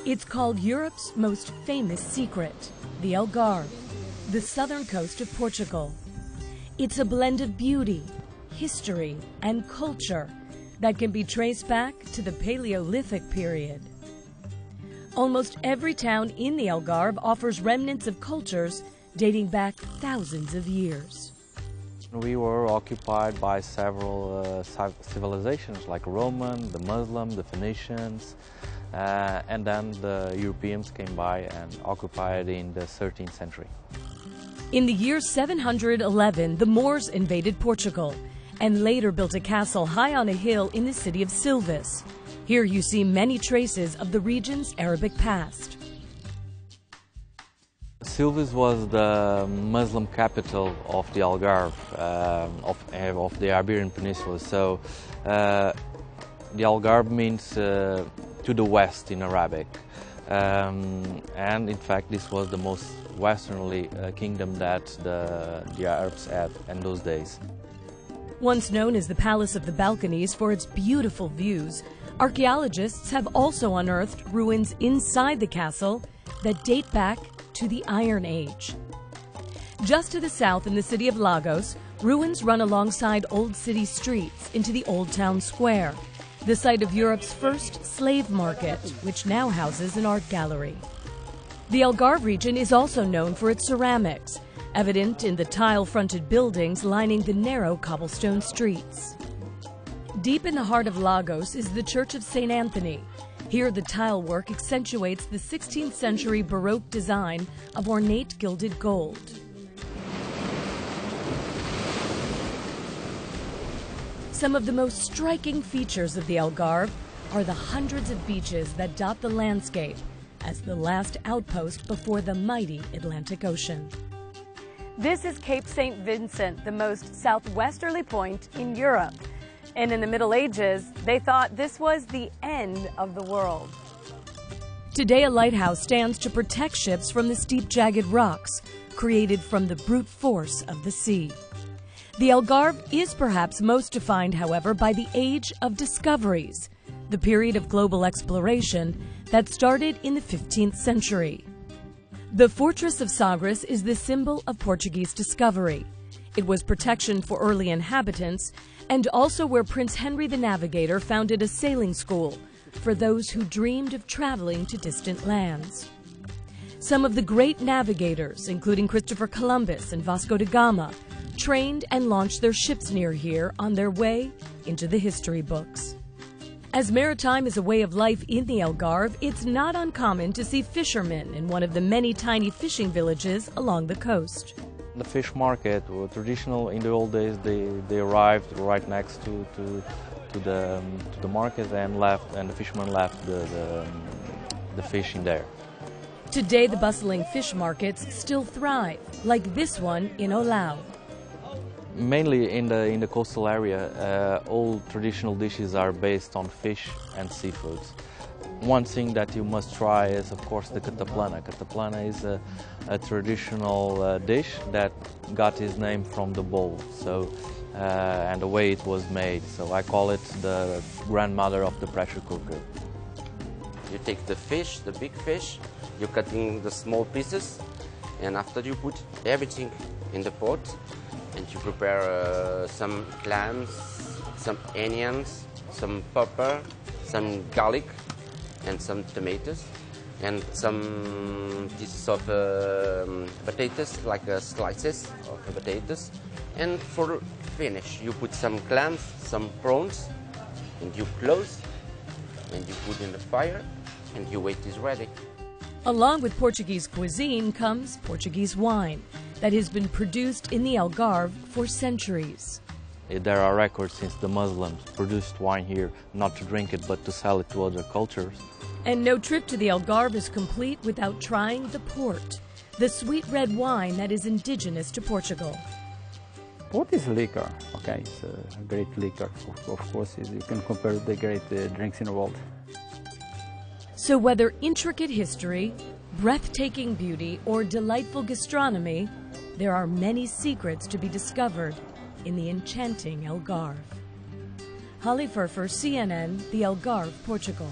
It's called Europe's most famous secret, the Algarve, the southern coast of Portugal. It's a blend of beauty, history, and culture that can be traced back to the Paleolithic period. Almost every town in the Algarve offers remnants of cultures dating back thousands of years. We were occupied by several civilizations like Roman, the Muslim, the Phoenicians, and then the Europeans came by and occupied in the 13th century. In the year 711, the Moors invaded Portugal and later built a castle high on a hill in the city of Silves. Here you see many traces of the region's Arabic past. Silves was the Muslim capital of the Algarve, of the Iberian Peninsula. So the Algarve means to the west in Arabic. And in fact, this was the most westerly kingdom that the Arabs had in those days. Once known as the Palace of the Balconies for its beautiful views, archaeologists have also unearthed ruins inside the castle that date back to the Iron Age. Just to the south in the city of Lagos, ruins run alongside old city streets into the Old Town Square, the site of Europe's first slave market, which now houses an art gallery. The Algarve region is also known for its ceramics, evident in the tile-fronted buildings lining the narrow cobblestone streets. Deep in the heart of Lagos is the Church of St. Anthony. Here the tile work accentuates the 16th century Baroque design of ornate gilded gold. Some of the most striking features of the Algarve are the hundreds of beaches that dot the landscape as the last outpost before the mighty Atlantic Ocean. This is Cape St. Vincent, the most southwesterly point in Europe. And in the Middle Ages, they thought this was the end of the world. Today, a lighthouse stands to protect ships from the steep, jagged rocks created from the brute force of the sea. The Algarve is perhaps most defined, however, by the age of discoveries, the period of global exploration that started in the 15th century. The fortress of Sagres is the symbol of Portuguese discovery. It was protection for early inhabitants and also where Prince Henry the Navigator founded a sailing school for those who dreamed of traveling to distant lands. Some of the great navigators, including Christopher Columbus and Vasco da Gama, trained and launched their ships near here on their way into the history books. As maritime is a way of life in the Algarve, it's not uncommon to see fishermen in one of the many tiny fishing villages along the coast. The fish market were traditional in the old days. They arrived right next to the market and left, and the fishermen left the fish in there. Today, the bustling fish markets still thrive, like this one in Olau. Mainly in the coastal area, all traditional dishes are based on fish and seafoods. One thing that you must try is, of course, the cataplana. Cataplana is a traditional dish that got its name from the bowl, and the way it was made. So I call it the grandmother of the pressure cooker. You take the fish, the big fish, you cut in the small pieces, and after you put everything in the pot, and you prepare some clams, some onions, some pepper, some garlic, and some tomatoes, and some pieces of potatoes, like slices of the potatoes. And for finish, you put some clams, some prawns, and you close, and you put in the fire, and your wait is ready. Along with Portuguese cuisine comes Portuguese wine that has been produced in the Algarve for centuries. There are records since the Muslims produced wine here, not to drink it, but to sell it to other cultures. And no trip to the Algarve is complete without trying the port, the sweet red wine that is indigenous to Portugal. Port is liquor, okay, it's a great liquor. Of course, you can compare the great drinks in the world. So whether intricate history, breathtaking beauty, or delightful gastronomy, there are many secrets to be discovered in the enchanting Algarve. Holly Furfer, CNN, the Algarve, Portugal.